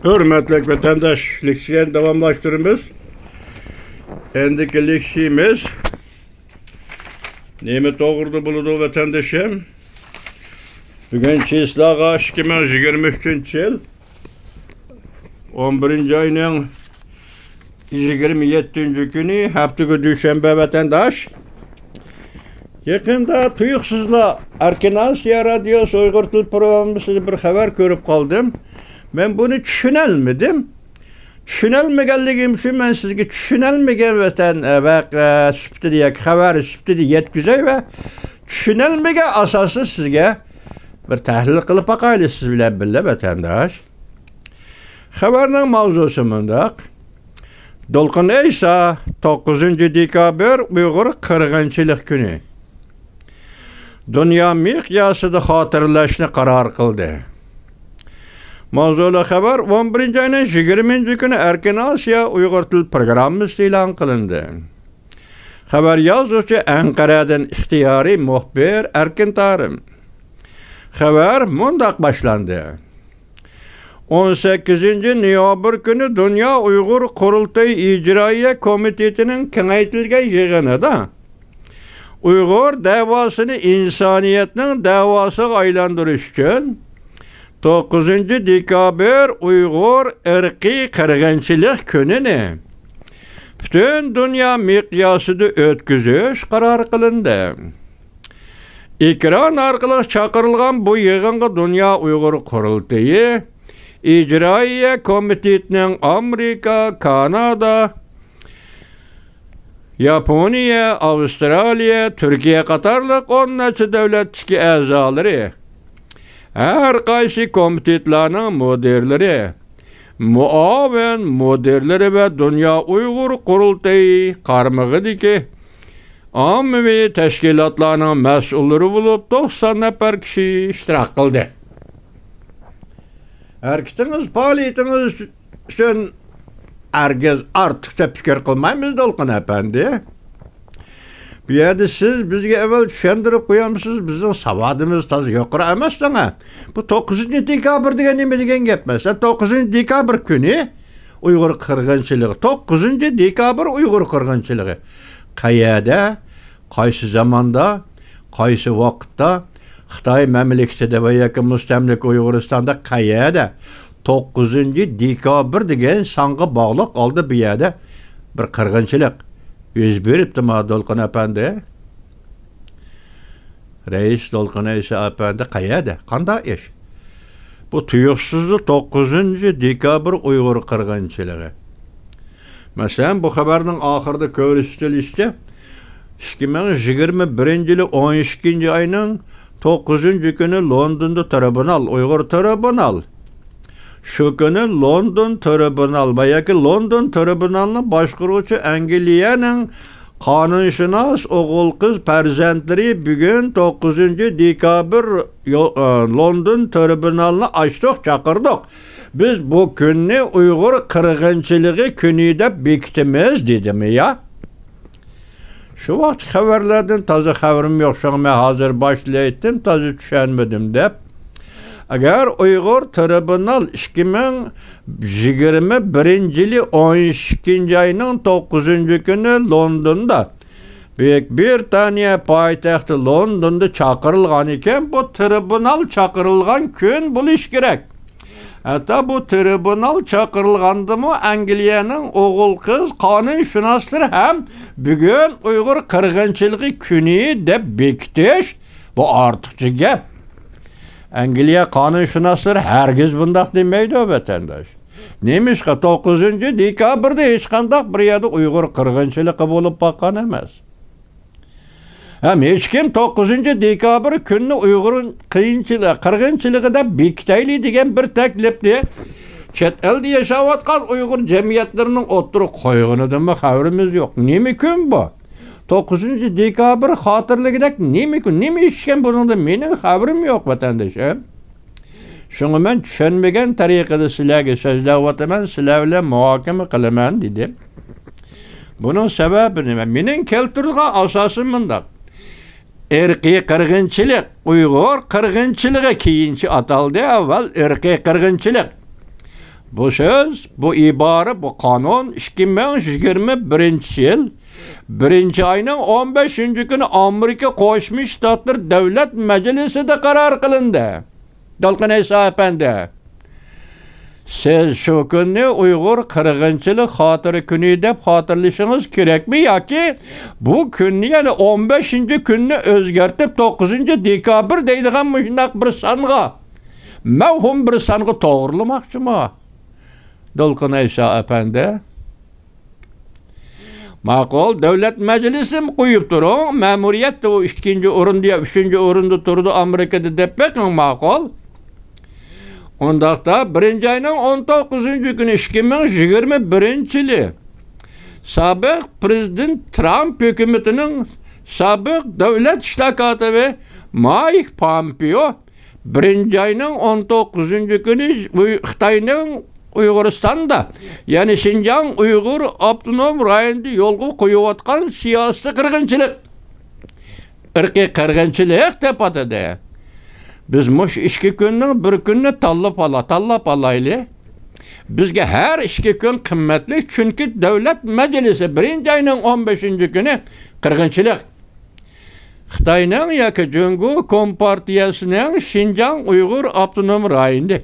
Hürmetli vatandaş, leksiyen devamlaştırımız. Endiki leksiyimiz Nimet doğurdu buludu vatandaşım. Bugün Çislağa 2023 yıl 11. ayının 27. günü haftaga düşenbe vatandaş. Yakında tuyuksuzla Erkin Asya Radyosu Uygur Til programımızda bir haber görüp kaldım. Ben bunu düşünelmedim. Düşünelmegenligim için ben sizge düşünelmegen vatan ve süptediyek haber süptedi yetküzey ve düşünelmegen asası sizge bir tahlil kılıp bakaylı siz bile vatandaş. Haberinin mavzusu mındak. Dolkun Eysa 9. dekabr Uygur Kırgınçılık günü. Dünya miqyasida hatırlashni qaror qildi. Mavzuli xabar 11. ayning 20. kuni Erkin Asya Uygur Til programmasi e'lon qilindi. Xabar yozuvchi Anqaradan ixtiyoriy muxbir Erkin Tarim. Xabar mundaq boshlandi. 18. noyabr kuni Dünya Uygur Qurultay İcraiya Komitetining kengaytirilgan yig'inida Uygur davasını insaniyetinin davasına aylantırış için 9. dekabr Uygur ırkı kırgınçılık gününü bütün dünya miqyasida ötküzüş karar kılındı. Ekran arkalı çakırılgan bu yığınga Dünya Uygur Qurultayı İcraiya Komitetinin Amerika, Kanada, Yaponiya, Avustraliya, Türkiye qatarlıq 10 neçə dövlətdəki əzaları, hər qaysı komitetlərin müdirləri, muavin müdirləri və Dünya Uygur Qurultayı qarmığıdır ki, ammi təşkilatlarının məsulları olub 90 nəfər kişi iştirak qıldı. Erkitiniz, faaliyetiniz üçün herkes artıkça fikir kılmayımız Dolkun Efendi. Bir yerde siz bizge evvel düşendirip koyamısınız, bizim savadımız tazı yukarı emezsene. Bu 9. dekabr degen neme degen gepmez. 9. dekabr günü Uygur kırgınçılığı. 9. dekabr Uygur kırgınçılığı. Kayada, kaysı zamanda, kaysı vakitte, Xitay memleketide ve yakın müstemlik Uyguristan'da kayada 9. dekabr degen sanğı bağlıq aldı bir yerde bir kırgınçılık yüz veripti ma Dolkun Efendi. Reis Dolkun Eysa Efendi kayada, kanda iş. Bu tuyuksuzlu 9. dekabr Uygur kırgınçılığı. Mesela bu haberinin ahırda görüştülüşte 2021 yılı 12. ayının 9. günü London'da tribunal, Uygur tribunal. Şu günü London tribunal, bayaki London tribunalının başkurucu Angliyanın kanunshunos oğul kız perzentleri bugün 9. dekabr London tribunalını açtık, çakırdık. Biz bu günü Uygur kırgınçılığı günü de bektimiz dedim ya. Şu vakit haberlerden tazı haberim yok. Şu an ben hazır başlaydım, tazı düşünmedim de. Eğer Uygur tribunal 2021 yılı 12. ayının 9. günü London'da büyük bir tane payitahtı London'da çakırılgan iken bu tribunal çakırılgan gün buluş gerek. Hatta bu tribunal çakırılgandı mı Angliyanın oğul kız kanunshunosları hem bugün Uygur kırgınçılığı günü de bektiş. Bu artıkçı gep. Angliya kanunshunosları herkes bundaq demeydi o vatandaş. Neymiş ki 9. dekabrda hiç qandaq bir yerde Uygur kırgınçılığı bulup bakkan emas. Hem hiç kim 9. dekabr günü Uygur'un kırgınçılığı da bekteyli degen bir teklipti. Chet elde yaşavatkan Uygur cemiyetlerinin oturup koyğunu mı haberimiz yok. Nemi gün bu? 9. dekabr hatırlıgıdak nemi gün? Nemi işken bunun da menin haberim yok vatandaşım. Şunu ben düşünmegen tariqada sizlerge sözlevataman, sizlerle muhakeme kılaman dedim. Bunun sebebi ne? Menin keltirilgan asasım bundaq. Irqi qirg'inchilik, Uyg'ur qirg'inchiligi keyinchi ataldi, avval irqi qirg'inchilik. Bu söz, bu ibara, bu kanun 2021 yıl 1 ayının 15. günü Amerika Koşmuş Ştatlar Devlet Meclisi'de karar kılındı. Dalkın Eysa Efendi. Siz şu günü Uygur Kırgınçılık Hatırı Günü dep hatırlışınız gerek mi? Ya ki bu günü yani 15. gününü özgertip 9. dekabr deydiğen müşnak bir sanğa. Mevhum bir sanğı doğrulamakçı mı? Dalkın Eysa Efendi. Makul devlet meclisi mi koyup durun? Memuriyet de o 2. orunda ya 3. orunda durdu Amerika'da depmek mi makul? Ondaqda 1 ayının 19. günü 2021 yılı sabık prezident Trump hükümetinin sabık devlet işlakatı ve Mike Pompeo 1 ayının 19. günü Xitayning Uyguristan'da yani Şinjan Uygur Abdunum rayonunda yolga koyuvatkan siyasi kırgınçılık, ırkı kırgınçılık dep atadı. Biz muş 2 günün bir gününü tallap alaylı. Bizge her 2 gün kıymetli çünkü devlet meclisi 1 ayının 15. günü kırgınçılık. Xitayning yaki Cungu Kompartiyasının Şinjan Uygur Abdunum rayonunda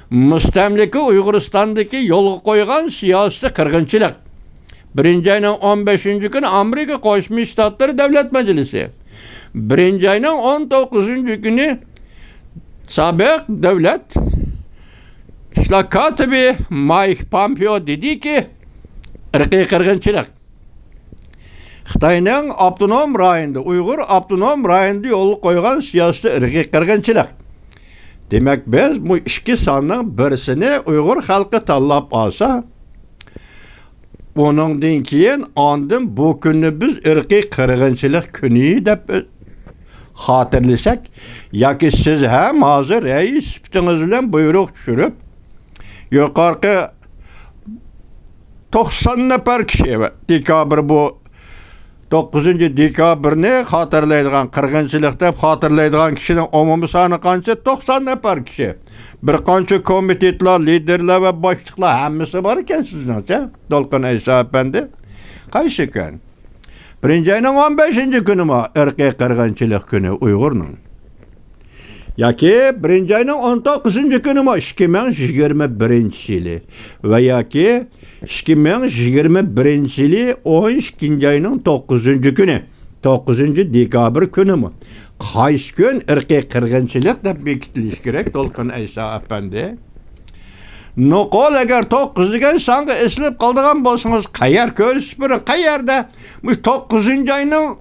müstemlike Uyguristan'daki yolga koygan siyasi kırgınçılık. 1 ayının 15. günü Amerika Koşmuş Ştatları Devlet Meclisi. 1 ayının 19. günü sabık devlet işlakatı Mike Pompeo dedi ki ırkı kırgınçılık. Xitayning Abdunum rayonunda Uygur Abdunum rayonunda yolga koygan siyasi ırkı kırgınçılık. Demek biz bu 2 sanның birisini Uygur halkı tallap alsa, onundan keyin andın bu günü biz ırkı kırgınçılık günü dep hatırlasak, yoki siz hem hazır reis sifatınız bilen buyruk düşürüp, yukarı 90 nefer kişi dekabr bu 9. dekabrni hatırlaydigan kırgınçılık dep hatırlaydigan kişinin umumi sani kança 90 nefer kişi. Bir kança komitetler, liderler ve başlıklar hemmisi var iken sizningçe Dalkın Eysa Efendi. Qaysı gün? 1 ayının 15. günü mü ırkı kırgınçılık günü Uygur'nun? Yaki 1 ayının 19. günü mü 2021 yılı ve yaki 2021 yılı 12. ayının 9. günü 9. dekabr günü mü? Qaysı gün ırkı kırgınçılık da bekitiliş gerek Dalkın Eysa Efendi? Nokol eğer 9 degan sanğı eslep kaldığın bolsanız qayar görüş birin qayarda 9. ayının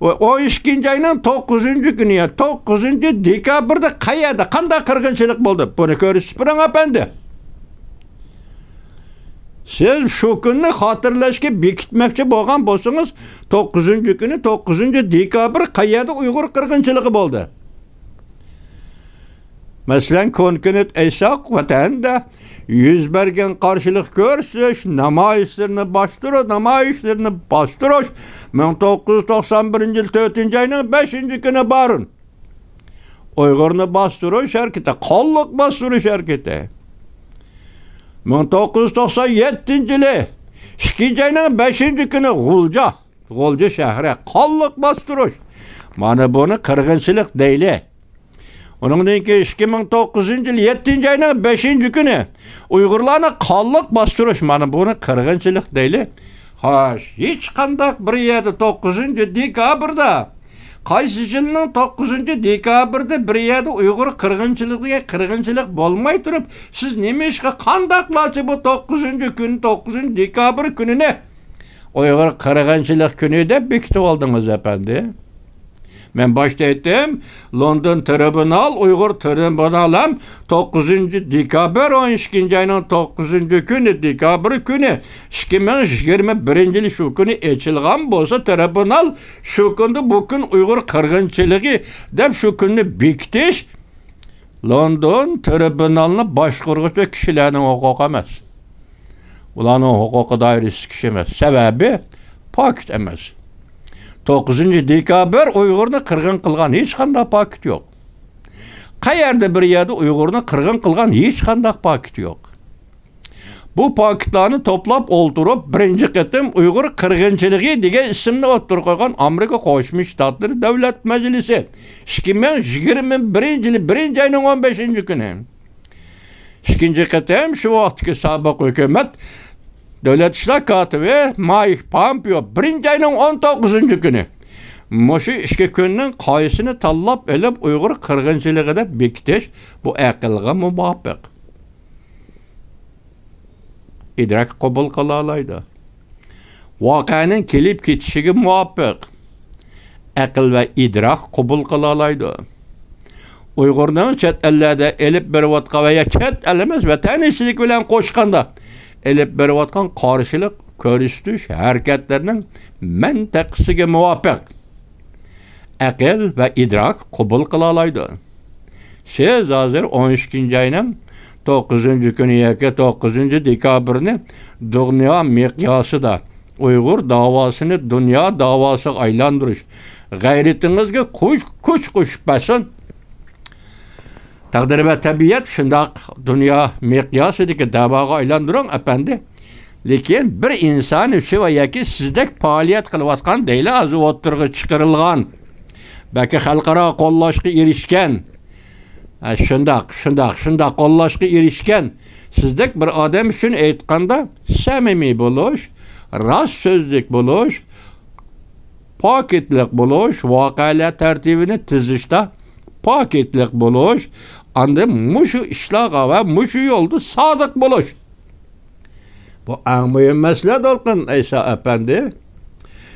12. ayının 9. günü ya 9. dekabrda qayarda qanday kırgınçılık boldu? Bunu görüş birin efendi. Siz şu günü hatırlaşki bekitmekçi bolgan bolsanız 9. günü 9. dekabr qayarda Uygur kırgınçılığı boldu. Mesela konkret eysak vatanda yüz bergen karşılık görüş, namayişlerini bastırış, 1991 yıl 4. ayının 5. günü barın. Uygur'unu bastırış hareketi, kolluk bastırış hareketi. 1997 yılı 2. ayının 5. günü Gulca şehre, kolluk bastırış. Bana bunu kırgınçılık değil. Onundan ki 2009 yıl 7. ayının 5. günü Uygurlarına kolluk bastırış. Bana bunu kırgınçılık değil. Hiç kandak bir yerde 9. dekabrda qaysı yılının 9. dekabrda bir yerde Uygur kırgınçılık bolmay turup siz neme işe kandaklarca bu 9. gün 9. dekabr gününe Uygur kırgınçılık günü de bekitip oldunuz efendi. Ben başta ettim, London Tribunal, Uygur Tribunal'ım 9. dekabr 12. ayının 9. günü, dekabr günü 2021 yılı şu günü eçilgan bolsa Tribunal şu günde bugün Uygur kırgınçılığı dep şu günü bekitiş London Tribunal'ını başkurgucu kişilerin hukuku emas. Ulanın hukuku dairesi kişi emas. Sebebi paket emas. 9. dekabr Uygur'unu kırgın kılgan hiç qanday paket yok. Qayerda bir yerde Uygur'unu kırgın kılgan hiç qanday paket yok. bu paketlarni to'plab o'ltirib, birinchi qatim Uyg'ur qirg'inchiligi degan ismni o'ttirib qo'ygan Amerika Qo'shma Shtatlari Davlat Majlisi 2021 yili 1-oyning 15-kuni. İkinci qatim shu vaqtdagi sobiq hukumat Davlat ishlar kotibi Mike Pompeo 1-oyning 19-kuni Moşu iki kunning qaysini tanlab elib Uyg'ur qirg'inchiligida bekitish bu aqlga muvofiq. İdrak qabul qila oladi. Voqeaning kelib ketishiga muvofiq aql va idrak qabul qila oladi. Uyg'urning chet ellarda elib berayotgan va chet el emas vatan ichilik bilan qo'shganda elib berayotgan qarshilik ko'rsatish harakatlarining mantaqasiga muvofiq aql va idrak qabul qila oladi. Siz hozir 12-oyning 9-kuni yoki 9-dekabrni dunyo miqyosida Uyg'ur davosini dunyo davosiga aylantirish g'ayratingizga kuch qo'shpasin. Taqdir va tabiat shundoq dunyo miqyosidagi davoga aylantiring efendi. Lekin bir inson uchun va yoki sizdek faoliyat qilayotgan deyli az o'tirg'i chiqarilgan balki xalqaro qo'llashga erishgan shundoq qo'llashga erishgan sizdek bir odam uchun aytganda samimiy bo'lish, rost so'zlik bo'lish, pokitlik bo'lish, voqealar tartibini tuzishda pokitlik bo'lish, anda mushu ishlarga va mushu yo'lda sodiq bo'lish. Bu eng muhim masala Dolqin Aysa efendi.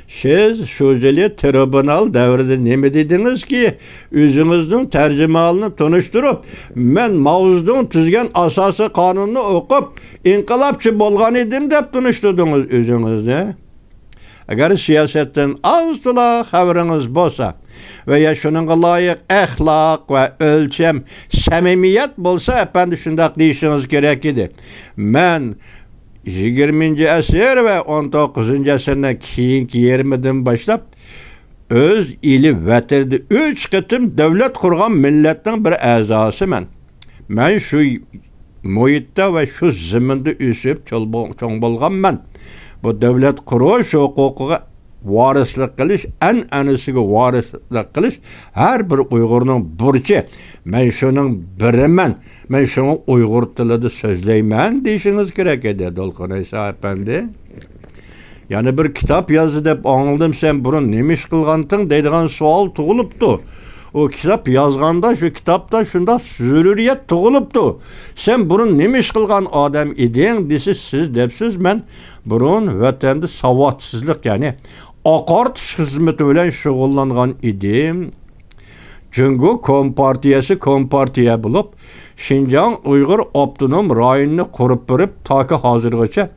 Siz şu yili tribunal davrida nima dedingiz ki o'zingizning tarjimonini tunishtirib, men mavzudan tuzgan asosiy qonunni o'qib, inqilobchi bo'lgan edim deb tunishtirdingiz o'zingizni. Agar siyosatdan az-to'la xabaringiz bo'lsa va ya shuningga loyiq axloq va o'lcham, samimiyat bo'lsa, efendi shundoq deyishingiz kerak edi. Men 20-asr ve 19-asrdan keyingi yerimidan başlap öz ili vatanida 3 qatim davlat qurgan millatning bir a'zosiman. Men shu muhitda va shu zaminda o'sib cho'ng bo'lganman. Bu davlat qurish huquqiga varislik qilish, an'anasiga varislik qilish har bir Uyg'urning burchi. Men shuning biriman. Men shuni Uyg'ur tilida so'zlayman deyishingiz kerak edi Dolqin Aysa efendi. Yani bir kitap yazdı deb anladım, sen burun nima ish qilganding deydigan savol tug'ilibdi. O kitap yazganda şu kitapta şunda zürriyet tug'ilibdi. Sen burun nima ish qilgan odam eding desiz, siz debsiz, men burun vatanda savodsizlik, yani oqartish xizmati bilan shug'ullangan edim. Çünkü kompartiya bulup Şinjan Uyghur Abdunum rayonunu kurup berip taki hazırgacha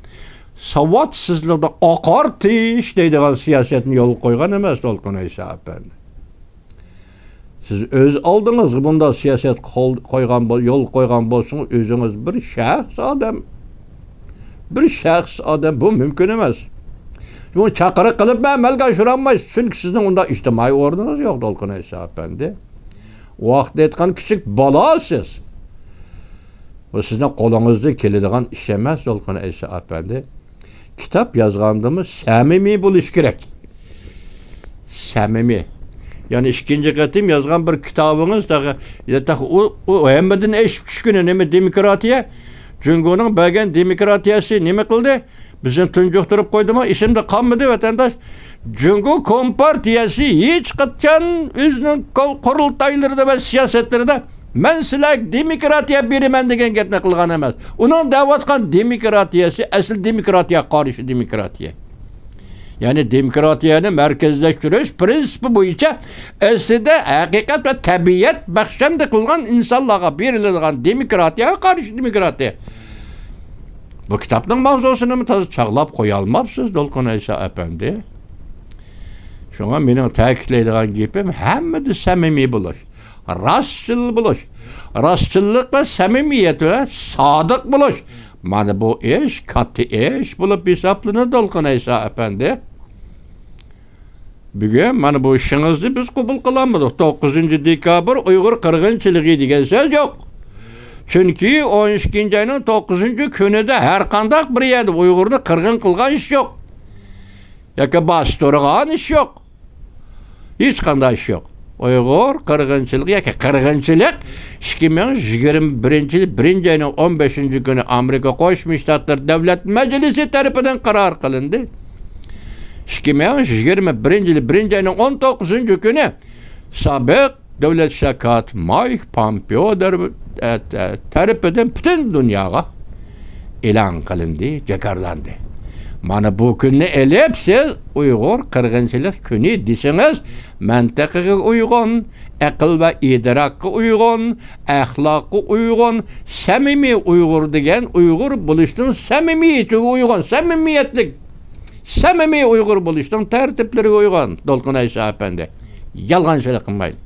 savadsizlikda oqartish deydigan siyosatni yo'l qo'ygan emas Dolqin Aysa efendi. Siz öz aldınız bunda siyaset yol qo'ygan bo'lsangiz o'zingiz bir shaxs odam bu mümkün emas. Bunu chaqiriq qilib amalga oshirolmaysiz, chunki sizning unda ijtimoiy o'rningiz yo'q Dolqin Aysa efendi. Vaqt aytgan kichik bolasiz. Bu sizning qo'lingizdan keladigan ish emas Dolqin Aysa efendi. Kitap yazgandımız samimiy bo'lish kerak. Samimiy. Yani ikinci qatim yazgan bir kitabınız da o hemmadin eshib tushgani nima demokratiya? Jungoning bergan demokratiyasi nima qildi? Bizni tunjuqtirib qo'ydimi? Esimda qolmadi vatandosh. Jungo kompartiyasi hech qachon o'zining qurultaylarida va siyosatlarida men sizlarga demokratiya beraman degan gapni qilgan emas. Uning da'vatgan demokratiyasi asl demokratiya qarshi demokratiya. Yani demokratiyani merkezleştirish prinsipi bo'yicha aslida haqiqat va tabiat baxshamda qilgan insonlarga beriladigan demokratiyaga qarshi demokratiya. Bu kitapning mavzusini chaqlab qo'ya olmabsiz Dolqin Aysa efendi. Shunga mening ta'kidlaydigan gapim hammada samimiy bo'lish, rostchil bo'lish, rostchillik va samimiyat va sodiq bo'lish. Mana bu ish katta ish bo'lib hisoblanadi Dolqin Aysa efendi. Bugün mana bu işinizni biz qabul qilamiz. 9 dekabr Uyg'ur qirg'inchiligi degan so'z yo'q. Çünkü 12 ayının 9. günü de her kandak bir yerde Uygur'unu kırgın kılgan iş yok. Yaka bastırgan iş yok. Hiç kanday iş yok. Uygur kırgınçılık yaka kırgınçılık 2021 ayının 15. günü Amerika Koşmuş Ştatları Devlet Meclisi tarafından karar kılındı. 2021 ayının 19. günü sabık Devlet Şakat Mike Pompeo tarafından bütün dünyaya ilan kılındı, cekarlandı. Mana bu günü elep siz Uygur kırgınçılık günü desiniz, mantıqqa uygun, akıl ve idrakka uygun, ahlakka uygun, samimi Uygur degen Uygur buluştuğun samimiyeti uygun, samimiyetlik, samimi Uygur buluştuğun tertipleri uygun. Dolkun Aysa Efendi. Yalgancılık kılmayın.